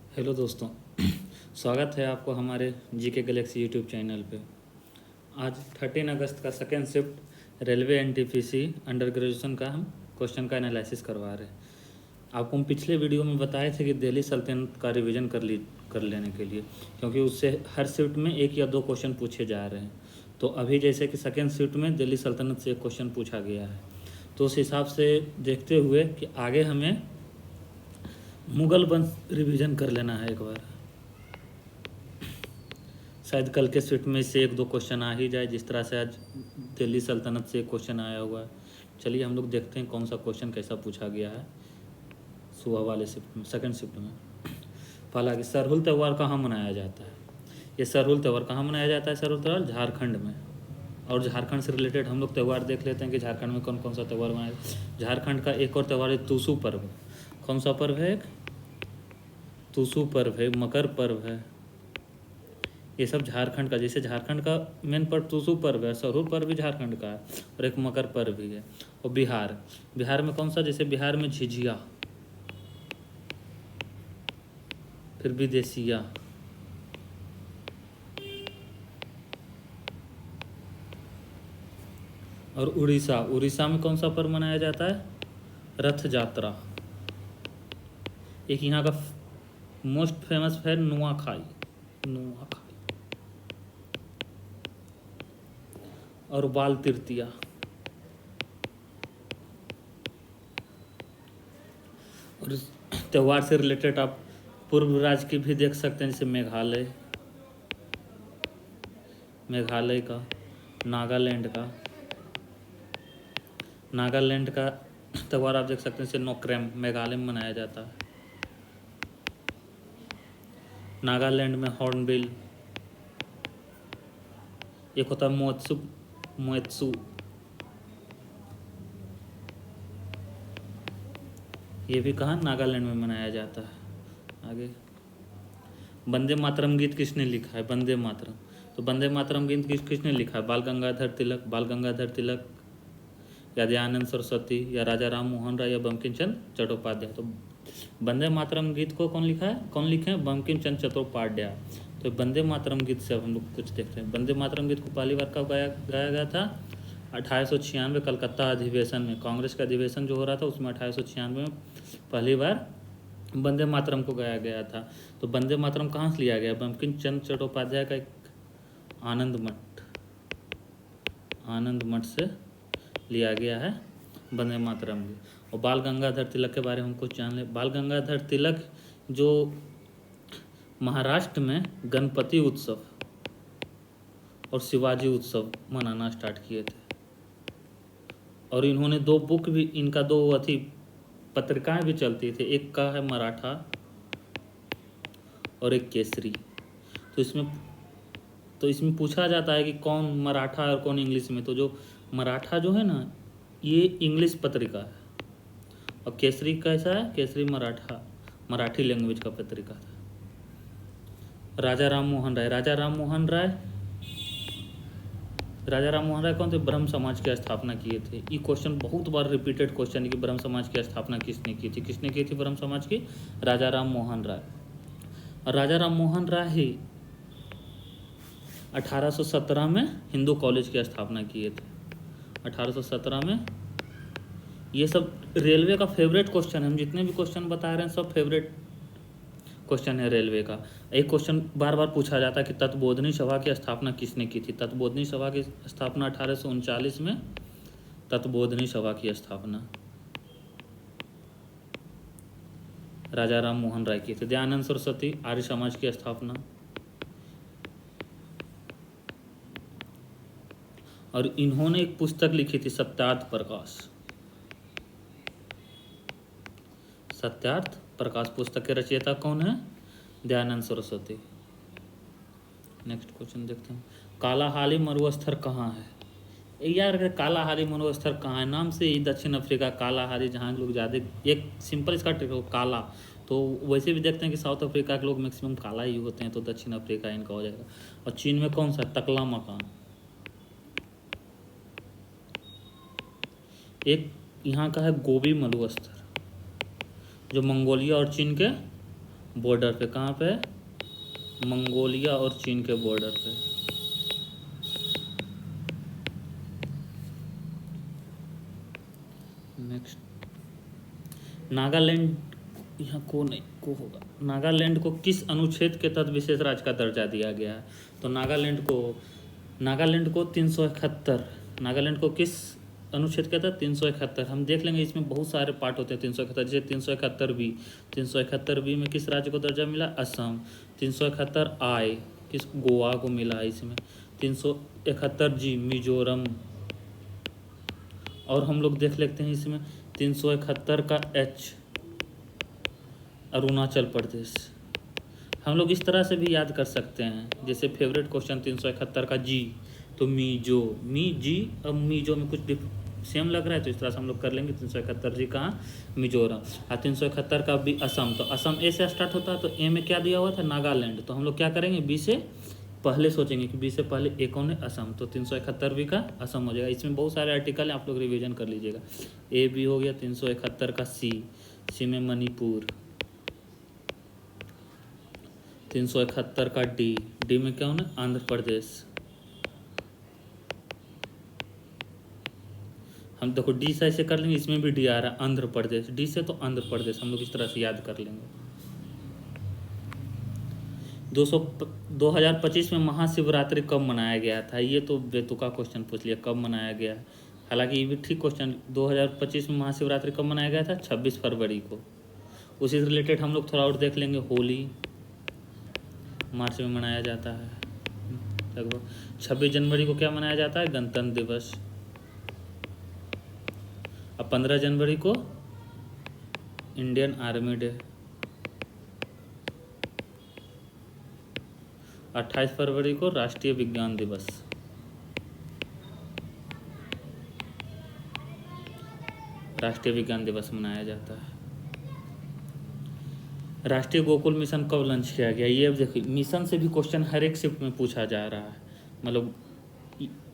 Hello दोस्तों। स्वागत है आपको हमारे जीके गैलेक्सी यूट्यूब चैनल पे। आज 13 अगस्त का second shift railway NTPC under graduation का हम क्वेश्चन का एनालिसिस करवा रहे हैं। आपको हम पिछले वीडियो में बताए थे कि दिल्ली सल्तनत का रिवीजन कर लेने के लिए, क्योंकि उससे हर शिफ्ट में एक या दो क्वेश्चन पूछे जा रहे हैं। तो अभी जैसे कि सेकेंड शिफ्ट में दिल्ली सल्तनत से एक क्वेश्चन पूछा गया है, तो उस हिसाब से देखते हुए कि आगे हमें मुग़ल वंश रिवीजन कर लेना है एक बार। शायद कल के शिफ्ट में से एक दो क्वेश्चन आ ही जाए, जिस तरह से आज दिल्ली सल्तनत से एक क्वेश्चन आया हुआ है। चलिए हम लोग देखते हैं कौन सा क्वेश्चन कैसा पूछा गया है सुबह वाले शिफ्ट में, सेकंड शिफ्ट में। पहला कि सरहुल त्यौहार कहाँ मनाया जाता है। ये सरहुल त्यौहार कहाँ मनाया जाता है? सरहुल त्यौहार झारखंड में। और झारखंड से रिलेटेड हम लोग त्यौहार देख लेते हैं कि झारखंड में कौन कौन सा त्यौहार मनाया। झारखंड का एक और त्यौहार है टूसू पर्व। कौन सा पर्व है? एक टूसू पर्व है, मकर पर्व है। ये सब झारखंड का, जैसे झारखंड का मेन पर्व टूसू पर्व है, सरहुल पर्व भी झारखंड का है, और एक मकर पर्व भी है। और बिहार में कौन सा? जैसे बिहार में झिझिया, फिर विदेशिया, और उड़ीसा में कौन सा पर्व मनाया जाता है? रथ यात्रा। एक यहाँ का मोस्ट फेमस है नुआखाई। और बाल तृतीया। और इस त्यौहार से रिलेटेड आप पूर्व राज्य की भी देख सकते हैं, जैसे मेघालय का, नागालैंड का त्यौहार आप देख सकते हैं, जैसे नोक्रेम मेघालय में मनाया जाता है। नागालैंड में हॉर्नबिल। एक होता है मोएत्सु। ये भी कहाँ? नागालैंड में मनाया जाता है। आगे वंदे मातरम गीत किसने लिखा है? वंदे मातरम, तो वंदे मातरम गीत किसने लिखा है? बाल गंगाधर तिलक, या दयानंद सरस्वती, या राजा राम मोहन राय, या बंकिम चंद्र चट्टोपाध्याय। तो वंदे मातरम गीत को कौन लिखे हैं? बंकिम चंद्र चट्टोपाध्याय। तो वंदे मातरम गीत से अब हम लोग कुछ देखते हैं। वंदे मातरम गीत को पहली बार कब गाया गया था? 1896 कलकत्ता अधिवेशन में। कांग्रेस का अधिवेशन जो हो रहा था उसमें 1896 में पहली बार वंदे मातरम को गाया गया था। तो वंदे मातरम कहाँ से लिया गया? बंकिम चंद्र चट्टोपाध्याय का एक आनंद मठ से लिया गया है वंदे मातरम भी। और बाल गंगाधर तिलक के बारे में हम कुछ जान ले। बाल गंगाधर तिलक जो महाराष्ट्र में गणपति उत्सव और शिवाजी उत्सव मनाना स्टार्ट किए थे। और इन्होंने दो बुक भी, इनका दो पत्रिकाएं भी चलती थी। एक का है मराठा और एक केसरी। तो इसमें पूछा जाता है कि कौन मराठा और कौन इंग्लिश में। तो जो मराठा जो है ना, ये इंग्लिश पत्रिका है, और केसरी कैसा है? केसरी मराठी लैंग्वेज का पत्रिका था। राजा राम मोहन राय कौन थे? ब्रह्म समाज की स्थापना किए थे। ये क्वेश्चन बहुत बार रिपीटेड क्वेश्चन है कि ब्रह्म समाज की स्थापना किसने की थी ब्रह्म समाज की? राजा राम मोहन राय। और राजा राम मोहन राय ही 1817 में हिंदू कॉलेज की स्थापना किए थे। 1817 में। ये सब रेलवे का फेवरेट क्वेश्चन है। हम जितने भी क्वेश्चन बता रहे हैं सब फेवरेट क्वेश्चन है रेलवे का। एक क्वेश्चन बार बार पूछा जाता है कि तत्बोधनी सभा की स्थापना किसने की थी? तत्बोधनी सभा की स्थापना 1839 में तत्बोधनी सभा की स्थापना राजा राम मोहन राय की थी। दयानंद सरस्वती, आर्य समाज की स्थापना। और इन्होंने एक पुस्तक लिखी थी सत्यार्थ प्रकाश पुस्तक के रचयिता कौन है? दयानंद सरस्वती। नेक्स्ट क्वेश्चन देखते हैं। कालाहाली मरुस्थल कहाँ है? यार कालाहाली मरुस्थल कहाँ है? नाम से ही दक्षिण अफ्रीका, कालाहाली, जहाँ लोग ज़्यादा, एक सिंपल इसका ट्रिक हो काला। तो वैसे भी देखते हैं कि साउथ अफ्रीका के लोग मैक्सिमम काला ही होते हैं, तो दक्षिण अफ्रीका इनका हो जाएगा। और चीन में कौन सा? तकला मकान। एक यहाँ का है गोबी मरुस्थल, जो मंगोलिया और चीन के बॉर्डर पे, कहाँ पे? मंगोलिया और चीन के बॉर्डर पे। नेक्स्ट, नागालैंड, यहाँ को नहीं को होगा। नागालैंड को किस अनुच्छेद के तहत विशेष राज्य का दर्जा दिया गया है? तो नागालैंड को 371, नागालैंड को किस अनुच्छेद के तहत? 371। हम देख लेंगे, इसमें बहुत सारे पार्ट होते हैं 371, जैसे 371 बी। 371 बी में किस राज्य को दर्जा मिला? असम। 371 आई किस? गोवा को मिला है इसमें। 371 जी मिजोरम। और हम लोग देख लेते हैं इसमें 371 का एच, अरुणाचल प्रदेश। हम लोग इस तरह से भी याद कर सकते हैं, जैसे फेवरेट क्वेश्चन 371 का जी, तो मीजो, मी जी, अब मीजो में कुछ सेम लग रहा है, तो इस तरह से हम लोग कर लेंगे। 371 जी कहाँ? मिजोरम। और 371 का बी असम, तो असम ए से स्टार्ट होता है, तो ए में क्या दिया हुआ था? नागालैंड। तो हम लोग क्या करेंगे? बी से पहले सोचेंगे कि बी से पहले ए कौन है? असम। तो 371 बी का असम हो जाएगा। इसमें बहुत सारे आर्टिकल हैं, आप लोग रिवीजन कर लीजिएगा। ए बी हो गया। 371 का सी, सी में मणिपुर। 371 का डी, डी में क्या होना? आंध्र प्रदेश। हम देखो डी से ऐसे कर लेंगे, इसमें भी डी आ रहा है, आंध्र प्रदेश। डी से तो आंध्र प्रदेश हम लोग इस तरह से याद कर लेंगे। 2025 में महाशिवरात्रि कब मनाया गया था? ये तो बेतुका क्वेश्चन पूछ लिया, कब मनाया गया? हालांकि ये भी ठीक क्वेश्चन। 2025 में महाशिवरात्रि कब मनाया गया था? 26 फरवरी को। उसी से रिलेटेड हम लोग थोड़ा और देख लेंगे। होली मार्च में मनाया जाता है लगभग। 26 जनवरी को क्या मनाया जाता है? गणतंत्र दिवस। अब 15 जनवरी को इंडियन आर्मी डे। 28 फरवरी को राष्ट्रीय विज्ञान दिवस। राष्ट्रीय विज्ञान दिवस मनाया जाता है। राष्ट्रीय गोकुल मिशन कब लॉन्च किया गया? ये अब देखिए, मिशन से भी क्वेश्चन हर एक शिफ्ट में पूछा जा रहा है। मतलब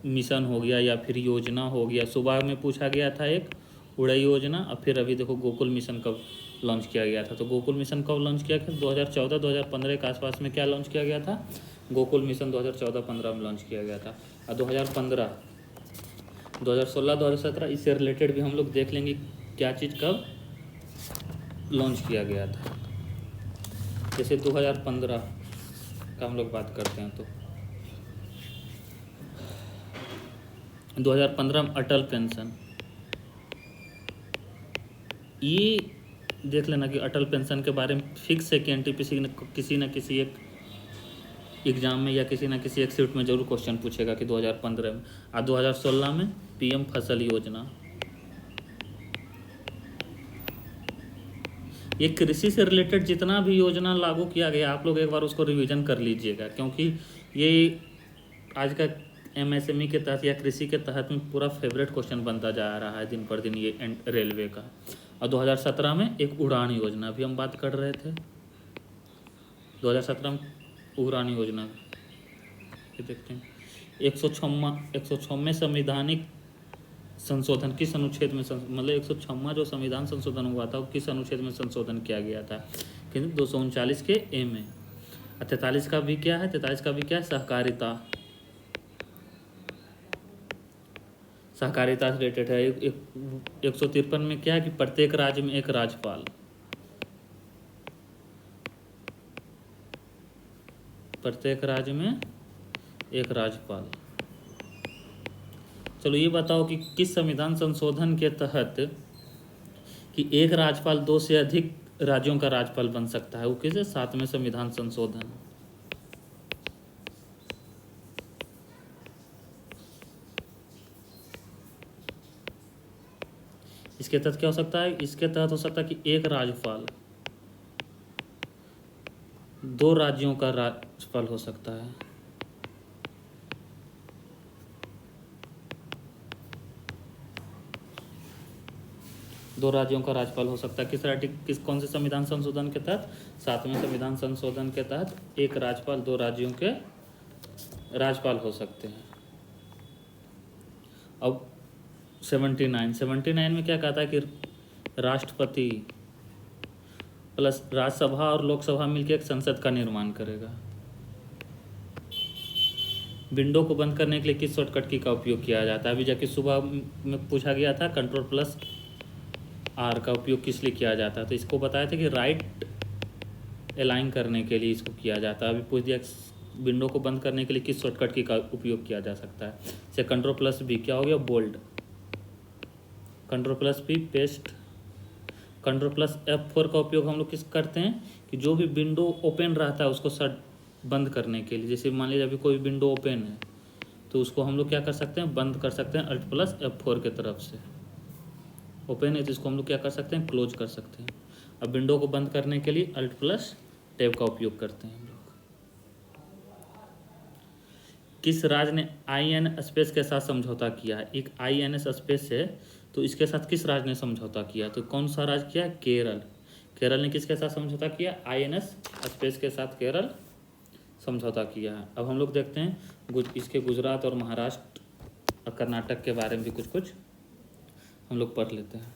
मिशन हो गया या फिर योजना हो गया। सुबह में पूछा गया था एक उड़ाई योजना, और फिर अभी देखो गोकुल मिशन कब लॉन्च किया गया था। तो गोकुल मिशन कब लॉन्च किया गया? 2014-2015 के आसपास में क्या लॉन्च किया गया था? गोकुल मिशन 2014-15 में लॉन्च किया गया था। और 2015, 2016, 2017 इससे रिलेटेड भी हम लोग देख लेंगे क्या चीज़ कब लॉन्च किया गया था। जैसे 2015 का हम लोग बात करते हैं, तो 2015 में अटल पेंशन, ये देख लेना कि अटल पेंशन के बारे में फिक्स है कि एनटीपीसी ने किसी न किसी एक एग्जाम में या किसी न किसी एक शिफ्ट में जरूर क्वेश्चन पूछेगा कि 2015 में। और 2016 में पीएम फसल योजना। ये कृषि से रिलेटेड जितना भी योजना लागू किया गया, आप लोग एक बार उसको रिवीजन कर लीजिएगा, क्योंकि ये आज का एमएसएमई के तहत या कृषि के तहत में पूरा फेवरेट क्वेश्चन बनता जा रहा है दिन पर दिन ये रेलवे का। और 2017 में एक उड़ान योजना भी हम बात कर रहे थे। 2017 में उड़ान योजना ये देखते हैं। 106वें संवैधानिक संशोधन किस अनुच्छेद में मतलब 106वां जो संविधान संशोधन हुआ था वो किस अनुच्छेद में संशोधन किया गया था? किंतु 239 के ए में। 43 का भी क्या है? 43 का भी क्या है? सहकारिता। सहकारिता से रिलेटेड है। 153 में क्या है कि प्रत्येक राज्य में एक राज्यपाल। प्रत्येक राज्य में एक राज्यपाल। चलो ये बताओ कि किस संविधान संशोधन के तहत कि एक राज्यपाल 2 से अधिक राज्यों का राज्यपाल बन सकता है? वो किसे? 7वें संविधान संशोधन। इसके तहत क्या हो सकता है? इसके तहत हो सकता है कि एक राज्यपाल 2 राज्यों का राज्यपाल हो सकता है। दो राज्यों का राज्यपाल हो सकता है। किस कौन से संविधान संशोधन के तहत? 7वें संविधान संशोधन के तहत एक राज्यपाल 2 राज्यों के राज्यपाल हो सकते हैं। अब 79 में क्या कहता है कि राष्ट्रपति प्लस राज्यसभा और लोकसभा मिलकर एक संसद का निर्माण करेगा। विंडो को बंद करने के लिए किस शॉर्टकट की का उपयोग किया जाता है? अभी जाके सुबह में पूछा गया था, कंट्रोल प्लस आर का उपयोग किस लिए किया जाता है? तो इसको बताया था कि राइट अलाइन करने के लिए इसको किया जाता है। अभी पूछ दिया विंडो को बंद करने के लिए किस शॉर्टकट की का उपयोग किया जा सकता है? जैसे कंट्रोल प्लस बी, क्या हो गया? Bold. Control plus B paste. Control plus F4 का उपयोग हम लोग किस करते हैं कि जो भी विंडो ओपन रहता है उसको बंद करने के लिए। जैसे मान लीजिए अभी कोई विंडो ओपन है तो उसको हम लोग क्या कर सकते हैं? बंद कर सकते हैं अल्ट प्लस F4 के तरफ से। ओपन है तो इसको हम लोग क्या कर सकते हैं? क्लोज कर सकते हैं। अब विंडो को बंद करने के लिए अल्ट प्लस टैब का उपयोग करते हैं हम लोग। किस राज्य ने IN स्पेस के साथ समझौता किया है? एक INS स्पेस है तो इसके साथ किस राज्य ने समझौता किया? तो कौन सा राज्य किया? केरल। केरल ने किसके साथ समझौता किया? INS स्पेस के साथ केरल समझौता किया है। अब हम लोग देखते हैं इसके गुजरात और महाराष्ट्र और कर्नाटक के बारे में भी कुछ कुछ हम लोग पढ़ लेते हैं।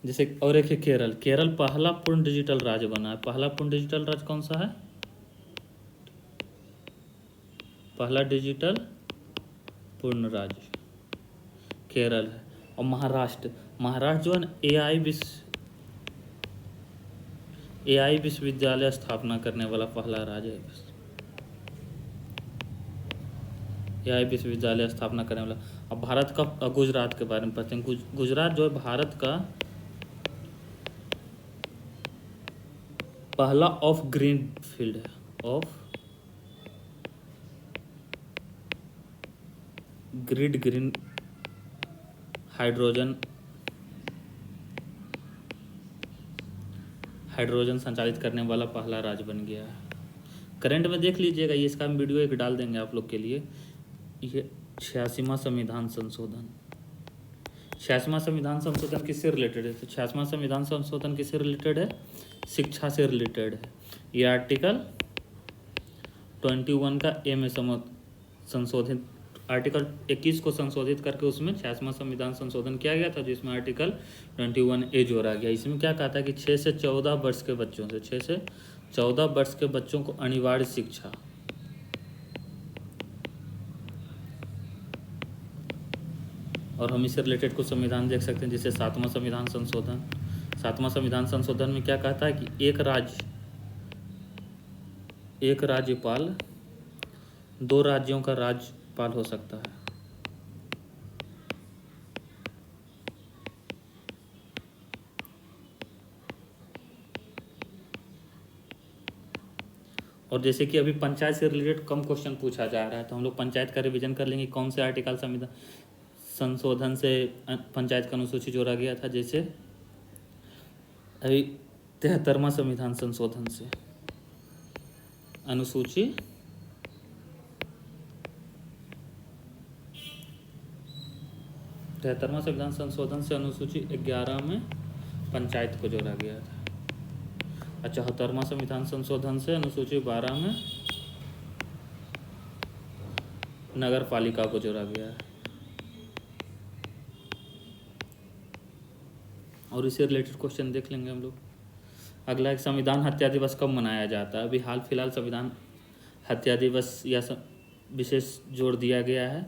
जैसे और एक है केरल। केरल पहला पूर्ण डिजिटल राज्य बना है। पहला पूर्ण डिजिटल राज्य कौन सा है? पहला डिजिटल पूर्ण राज्य केरल है। और महाराष्ट्र जो है ना AI विश्वविद्यालय स्थापना करने वाला पहला राज्य है। AI विश्वविद्यालय स्थापना करने वाला। अब भारत का गुजरात के बारे में पढ़ते हैं। गुजरात जो है भारत का पहला ऑफ ग्रीन फील्ड है। ऑफ ग्रीन हाइड्रोजन संचालित करने वाला पहला राज्य बन गया है। करंट में देख लीजिएगा, ये इसका हम वीडियो एक डाल देंगे आप लोग के लिए। ये 86वां संविधान संशोधन। 86वां संविधान संशोधन किससे रिलेटेड है? तो 86वां संविधान संशोधन किससे रिलेटेड है? शिक्षा से रिलेटेड है। ये आर्टिकल 21 का ए में संशोधित, आर्टिकल 21 को संशोधित करके उसमें 86वां संविधान संशोधन किया गया था, जिसमें आर्टिकल 21A जोड़ा गया। इसमें क्या कहा था कि 6 से 14 वर्ष के बच्चों से 6 से 14 वर्ष के बच्चों को अनिवार्य शिक्षा, और हम इससे रिलेटेड कुछ संविधान देख सकते हैं, जैसे 7वां संविधान संशोधन। 7वां संविधान संशोधन में क्या कहता है कि एक राज्यपाल 2 राज्यों का राज्यपाल हो सकता है। और जैसे कि अभी पंचायत से रिलेटेड कम क्वेश्चन पूछा जा रहा है, तो हम लोग पंचायत का रिवीजन कर लेंगे। कौन से आर्टिकल संविधान संशोधन से पंचायत का अनुसूची जोड़ा गया था? जैसे अभी 73वां संविधान संशोधन से अनुसूची 73वां संविधान संशोधन से अनुसूची 11 में पंचायत को जोड़ा गया था। 74वां संविधान संशोधन से अनुसूची 12 में नगर पालिका को जोड़ा गया है। और इससे रिलेटेड क्वेश्चन देख लेंगे हम लोग। अगला एक, संविधान हत्या दिवस कब मनाया जाता है? अभी हाल फिलहाल संविधान हत्या दिवस या विशेष जोड़ दिया गया है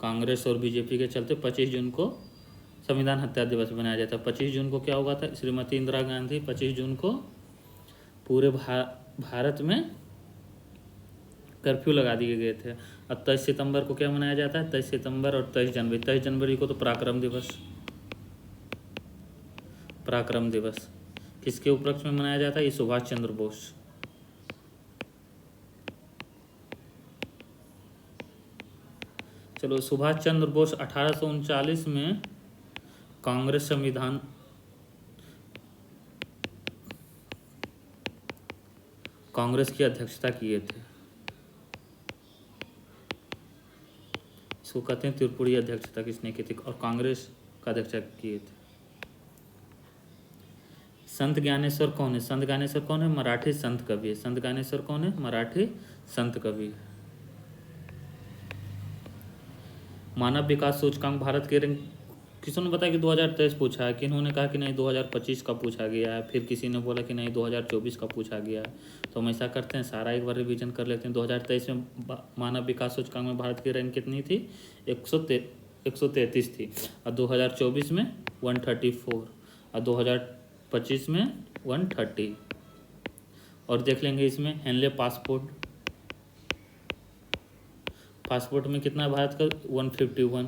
कांग्रेस और बीजेपी के चलते। 25 जून को संविधान हत्या दिवस मनाया जाता है। 25 जून को क्या हुआ था? श्रीमती इंदिरा गांधी 25 जून को पूरे भारत में कर्फ्यू लगा दिए गए थे। अब 23 सितंबर को क्या मनाया जाता है? 23 सितंबर और 23 जनवरी को तो पराक्रम दिवस किसके उपलक्ष्य में मनाया जाता है? ये सुभाष चंद्र बोस। चलो, सुभाष चंद्र बोस 1839 में कांग्रेस की अध्यक्षता किए थे। इसको कहते हैं त्रिपुरी अध्यक्षता किसने की थी? और कांग्रेस का अध्यक्षता किए थे। संत ज्ञानेश्वर कौन है? संत ज्ञानेश्वर कौन है? मराठी संत कवि है। संत ज्ञानेश्वर कौन है? मराठी संत कवि है। मानव विकास सूचकांक भारत के रैंक किसी ने बताया कि 2023 पूछा है, किन्होंने कहा कि नहीं 2025 का पूछा गया है, फिर किसी ने बोला कि नहीं 2024 का पूछा गया है। तो हम ऐसा करते हैं, सारा एक बार रिवीजन कर लेते हैं। 2023 में मानव विकास सूचकांक में भारत की रैंक कितनी थी? 133 थी। और 2024 में 134 और 2025 में 130। और देख लेंगे इसमें हेनले पासपोर्ट में कितना भारत का? 151।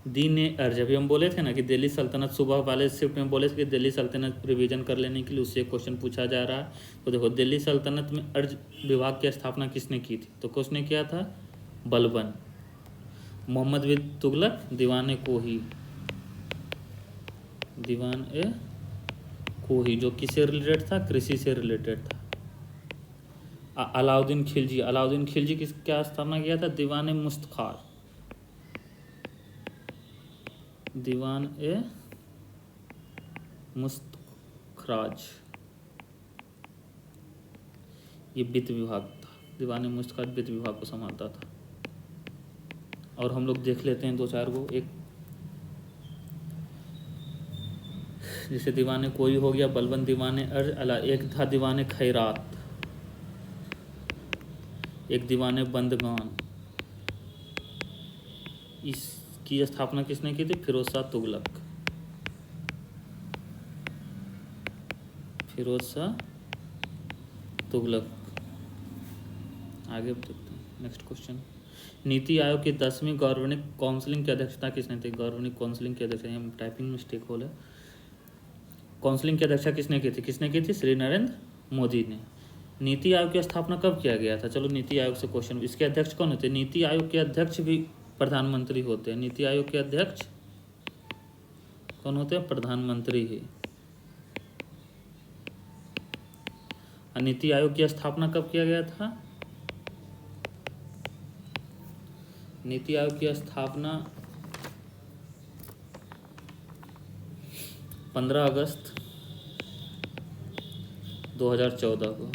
दीन अर्ज, अभी हम बोले थे ना कि दिल्ली सल्तनत, सुबह वाले शिफ्ट में बोले थे कि दिल्ली सल्तनत रिवीजन कर लेने के लिए उससे क्वेश्चन पूछा जा रहा है। तो देखो, दिल्ली सल्तनत में अर्ज विभाग की स्थापना किसने की थी? तो किसने किया था? बलबन। मोहम्मद बिन तुगलक, दीवान कोही जो किससे रिलेटेड था? कृषि से रिलेटेड था। अलाउद्दीन खिलजी किस क्या स्थापना किया था? दीवान मुस्तखार, दीवान ए मुस्तखराज, ये वित्त विभाग था। दीवान ए मुस्तखराज वित्त विभाग को संभालता था। और हम लोग देख लेते हैं 2-4 को। एक जैसे दीवाने कोई हो गया, बलबन दीवाने अर्ज अला, एक था दीवाने खैरात, एक दीवाने बंदगान। इसकी स्थापना किसने की थी? फिरोज शाह तुगलक। आगे देखते हैं नेक्स्ट क्वेश्चन। नीति आयोग की 10वीं गवर्निंग काउंसिलिंग की अध्यक्षता किसने थी? गवर्निंग काउंसिलिंग की अध्यक्षता, हम टाइपिंग मिस्टेक हो रहा है। काउंसिलिंग की अध्यक्षता किसने की थी? श्री नरेंद्र मोदी ने। नीति आयोग की स्थापना कब किया गया था? चलो नीति आयोग से क्वेश्चन। इसके अध्यक्ष कौन होते हैं? नीति आयोग के अध्यक्ष भी प्रधानमंत्री होते हैं। नीति आयोग के अध्यक्ष कौन होते हैं? प्रधानमंत्री ही। नीति आयोग की स्थापना कब किया गया था? नीति आयोग की स्थापना 15 अगस्त 2014 को।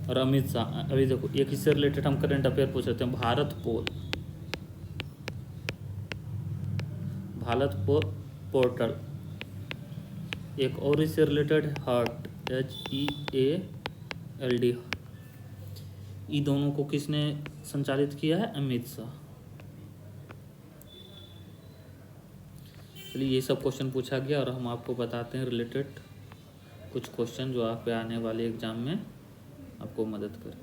और अमित शाह, अभी देखो एक इससे रिलेटेड हम करंट अफेयर पूछ रहे हैं। भारत पोर्टल, एक और इससे रिलेटेड हार्ट, HEALD। ये दोनों को किसने संचालित किया है? अमित शाह। चलिए, ये सब क्वेश्चन पूछा गया और हम आपको बताते हैं रिलेटेड कुछ क्वेश्चन जो आप पे आने वाले एग्जाम में आपको मदद करें।